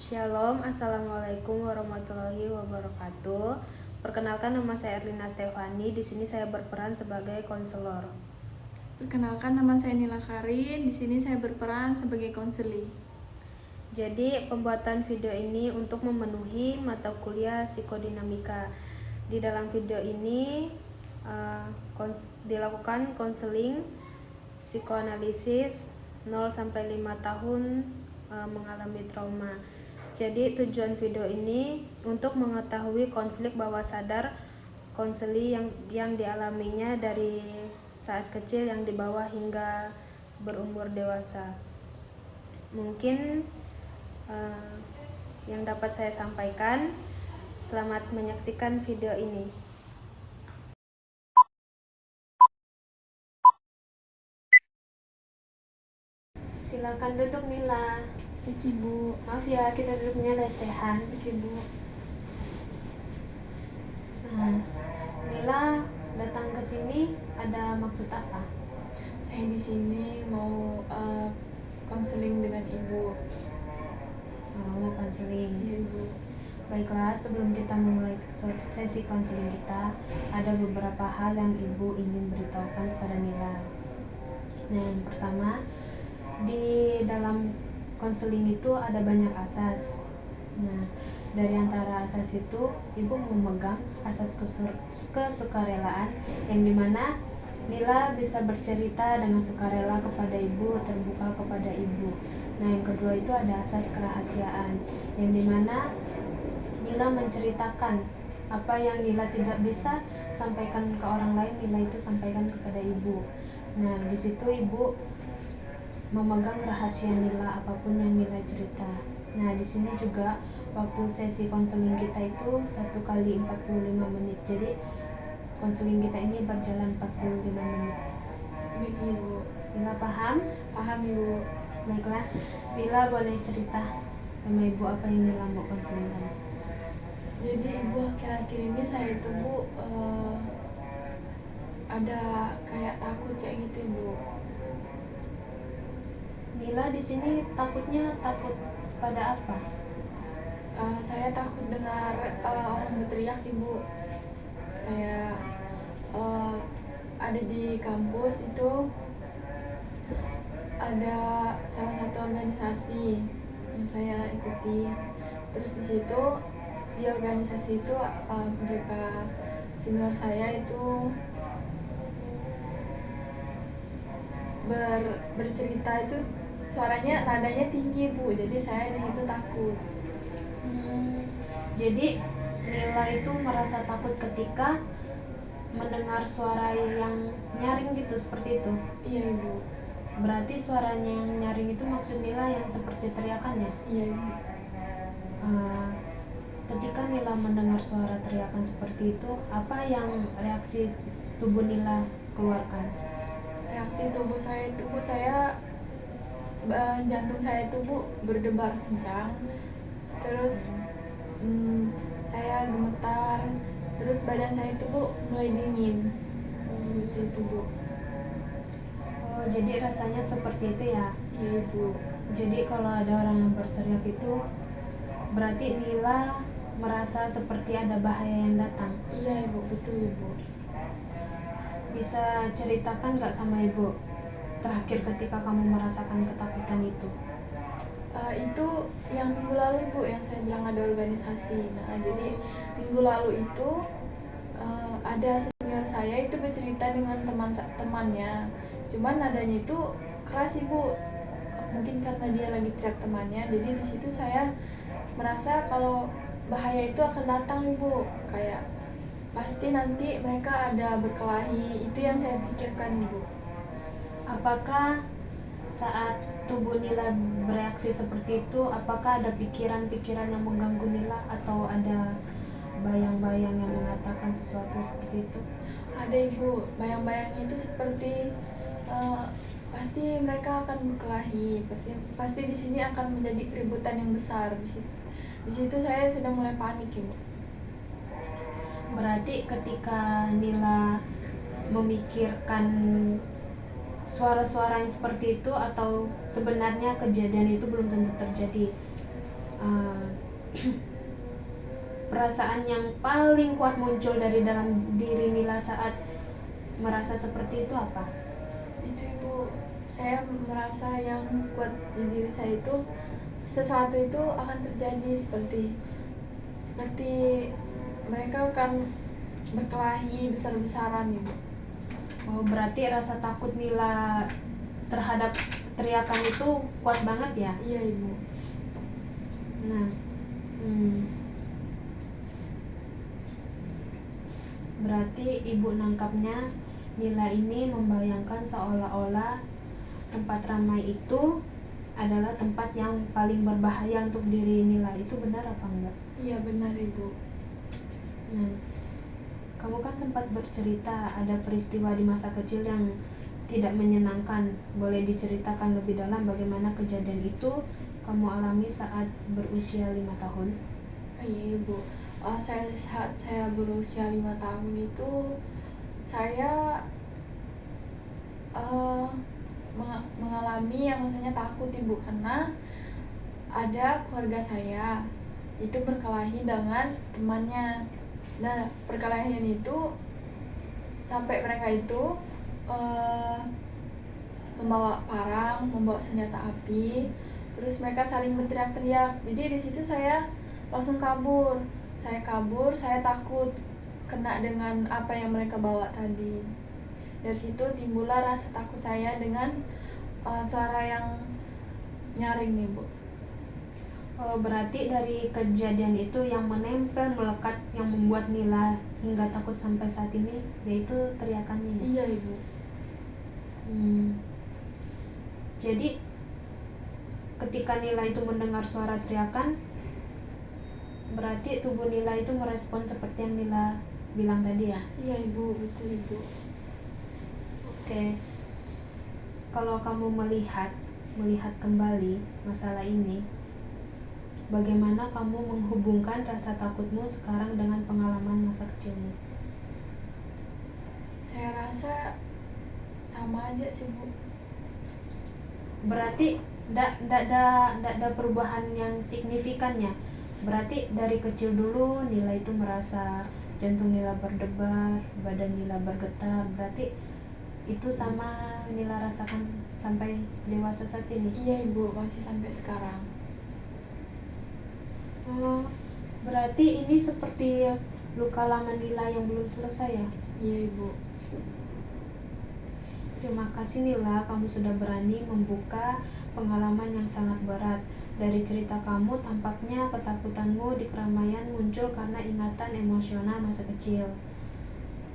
Shalom, Assalamualaikum warahmatullahi wabarakatuh. Perkenalkan, nama saya Erlina Stefani. Di sini saya berperan sebagai konselor. Perkenalkan, nama saya Nila Karin. Di sini saya berperan sebagai konseli. Jadi, pembuatan video ini untuk memenuhi mata kuliah psikodinamika. Di dalam video ini dilakukan konseling psikoanalisis 0 sampai 5 tahun mengalami trauma. Jadi tujuan video ini untuk mengetahui konflik bawah sadar konseli yang dialaminya dari saat kecil yang dibawa hingga berumur dewasa. Mungkin yang dapat saya sampaikan. Selamat menyaksikan video ini. Silakan duduk, Nila. Oke, Bu. Maaf ya, kita duduknya lesehan. Oke, Bu. Nila datang ke sini ada maksud apa? Saya di sini mau konseling dengan Ibu. Mau konseling. Iya, Ibu. Baiklah, sebelum kita memulai sesi konseling kita, ada beberapa hal yang Ibu ingin beritahukan kepada Nila. Nah, yang pertama, di dalam konseling itu ada banyak asas. Nah, dari antara asas itu, Ibu memegang asas kesukarelaan, yang dimana Nila bisa bercerita dengan sukarela kepada Ibu, terbuka kepada Ibu. Nah, yang kedua itu ada asas kerahasiaan, yang dimana Nila menceritakan apa yang Nila tidak bisa sampaikan ke orang lain, Nila itu sampaikan kepada Ibu. Nah, di situ Ibu memegang rahasia Nila, apapun yang Nila cerita. Nah, di sini juga waktu sesi konseling kita itu 1 kali 45 menit. Jadi konseling kita ini berjalan 45 menit. Baik, Ibu. Nila paham? Paham, Ibu. Baiklah, Nila boleh cerita sama Ibu apa yang Nila mau konselingkan. Jadi, Ibu, akhir-akhir ini saya itu, Bu, ada kayak takut kayak gitu, Ibu. Nila di sini takutnya takut pada apa? Saya takut dengar orang berteriak, Ibu. Kayak ada di kampus itu ada salah satu organisasi yang saya ikuti. Terus di situ di organisasi itu mereka senior saya itu bercerita itu suaranya nadanya tinggi, Bu. Jadi saya di situ takut. Jadi Nila itu merasa takut ketika mendengar suara yang nyaring gitu, seperti itu. Iya, Ibu. Berarti suaranya yang nyaring itu maksud Nila yang seperti teriakan ya? Iya, Ibu. Ketika Nila mendengar suara teriakan seperti itu, apa yang reaksi tubuh Nila keluarkan? Reaksi tubuh saya itu, Bu, jantung saya itu, Bu, berdebar kencang. Terus saya gemetar. Terus badan saya itu, Bu, mulai dingin. Seperti itu, Bu. Oh, jadi rasanya seperti itu ya? Iya, Ibu. Jadi kalau ada orang yang berteriak itu, berarti Nila merasa seperti ada bahaya yang datang. Iya, Ibu, betul, Ibu. Bisa ceritakan gak sama Ibu terakhir ketika kamu merasakan ketakutan itu? Itu yang minggu lalu, Bu, yang saya bilang ada organisasi. Nah, jadi minggu lalu itu ada senior saya itu bercerita dengan temannya. Cuman nadanya itu keras, Ibu. Mungkin karena dia lagi teriak temannya. Jadi di situ saya merasa kalau bahaya itu akan datang, Ibu. Kayak pasti nanti mereka ada berkelahi. Itu yang saya pikirkan, Ibu. Apakah saat tubuh Nila bereaksi seperti itu, apakah ada pikiran-pikiran yang mengganggu Nila atau ada bayang-bayang yang mengatakan sesuatu seperti itu? Ada, Ibu. Bayang-bayangnya itu seperti pasti mereka akan berkelahi. Pasti di sini akan menjadi keributan yang besar di situ. Di situ saya sudah mulai panik, Ibu. Berarti ketika Nila memikirkan suara-suara yang seperti itu, atau sebenarnya kejadian itu belum tentu terjadi? uh, perasaan yang paling kuat muncul dari dalam diri Nila saat merasa seperti itu apa? Itu Ibu, saya merasa yang kuat di diri saya itu sesuatu itu akan terjadi seperti mereka akan berkelahi besar-besaran Ibu. Oh, berarti rasa takut Nila terhadap teriakan itu kuat banget ya? Iya Ibu. Nah, berarti ibu nangkapnya Nila ini membayangkan seolah-olah tempat ramai itu adalah tempat yang paling berbahaya untuk diri Nila. Itu benar apa enggak? Iya benar Ibu. Nah, kamu kan sempat bercerita ada peristiwa di masa kecil yang tidak menyenangkan. Boleh diceritakan lebih dalam bagaimana kejadian itu kamu alami saat berusia 5 tahun? Iya Ibu, saat saya berusia 5 tahun itu saya mengalami yang maksudnya takut Ibu, karena ada keluarga saya itu berkelahi dengan temannya. Nah, perkelahian itu sampai mereka itu membawa parang, membawa senjata api, terus mereka saling berteriak-teriak. Jadi di situ saya langsung kabur. Saya takut kena dengan apa yang mereka bawa tadi. Dari situ timbullah rasa takut saya dengan suara yang nyaring nih Bu. Oh, berarti dari kejadian itu yang menempel, melekat, yang membuat Nila hingga takut sampai saat ini, yaitu teriakannya. Iya Ibu. Jadi ketika Nila itu mendengar suara teriakan, berarti tubuh Nila itu merespon seperti yang Nila bilang tadi ya? Iya Ibu, betul Ibu. Oke. Kalau kamu melihat kembali masalah ini, bagaimana kamu menghubungkan rasa takutmu sekarang dengan pengalaman masa kecilmu? Saya rasa sama aja sih Bu. Berarti tidak ada perubahan yang signifikannya. Berarti dari kecil dulu Nila itu merasa jantung Nila berdebar, badan Nila bergetar. Berarti itu sama Nila rasakan sampai dewasa saat ini? Iya Ibu, masih sampai sekarang. Oh, berarti ini seperti luka lama Nila yang belum selesai ya? Iya Ibu. Terima kasih Nila, kamu sudah berani membuka pengalaman yang sangat berat. Dari cerita kamu, tampaknya ketakutanmu di keramaian muncul karena ingatan emosional masa kecil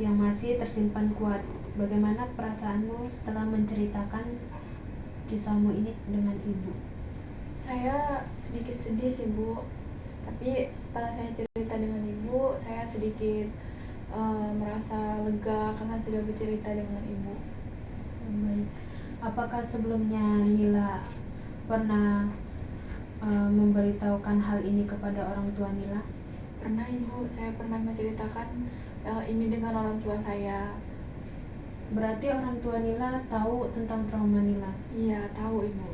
yang masih tersimpan kuat. Bagaimana perasaanmu setelah menceritakan kisahmu ini dengan ibu? Saya sedikit sedih sih Bu, tapi setelah saya cerita dengan ibu, saya sedikit merasa lega karena sudah bercerita dengan ibu. Baik. Apakah sebelumnya Nila pernah memberitahukan hal ini kepada orang tua Nila? Pernah Ibu, saya pernah menceritakan ini dengan orang tua saya. Berarti orang tua Nila tahu tentang trauma Nila? Iya, tahu Ibu.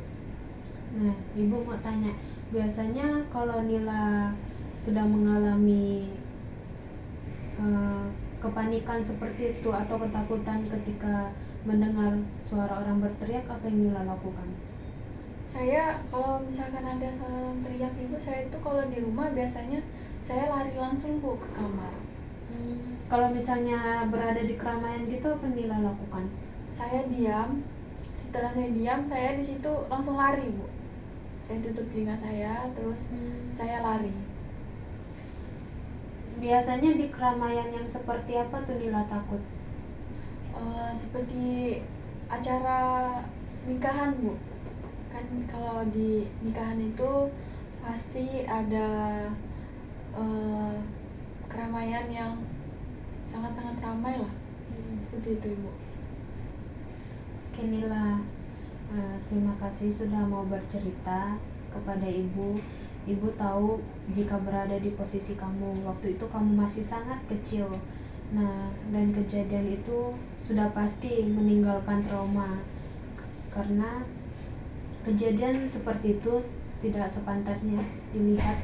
Nah, Ibu mau tanya, biasanya kalau Nila sudah mengalami kepanikan seperti itu atau ketakutan ketika mendengar suara orang berteriak, apa yang Nila lakukan? Saya kalau misalkan ada suara orang teriak Ibu, saya itu kalau di rumah biasanya saya lari langsung Bu ke kamar. Kalau misalnya berada di keramaian gitu, apa yang Nila lakukan? Saya diam. Setelah saya diam, saya di situ langsung lari Bu. Saya tutup telinga saya, terus saya lari. Biasanya di keramaian yang seperti apa tuh Nila takut? Seperti acara nikahan Bu. Kan kalau di nikahan itu pasti ada keramaian yang sangat-sangat ramai lah. Seperti itu Ibu. Oke Nila, terima kasih sudah mau bercerita kepada ibu. Ibu tahu jika berada di posisi kamu waktu itu, kamu masih sangat kecil. Nah, dan kejadian itu sudah pasti meninggalkan trauma, karena kejadian seperti itu tidak sepantasnya dilihat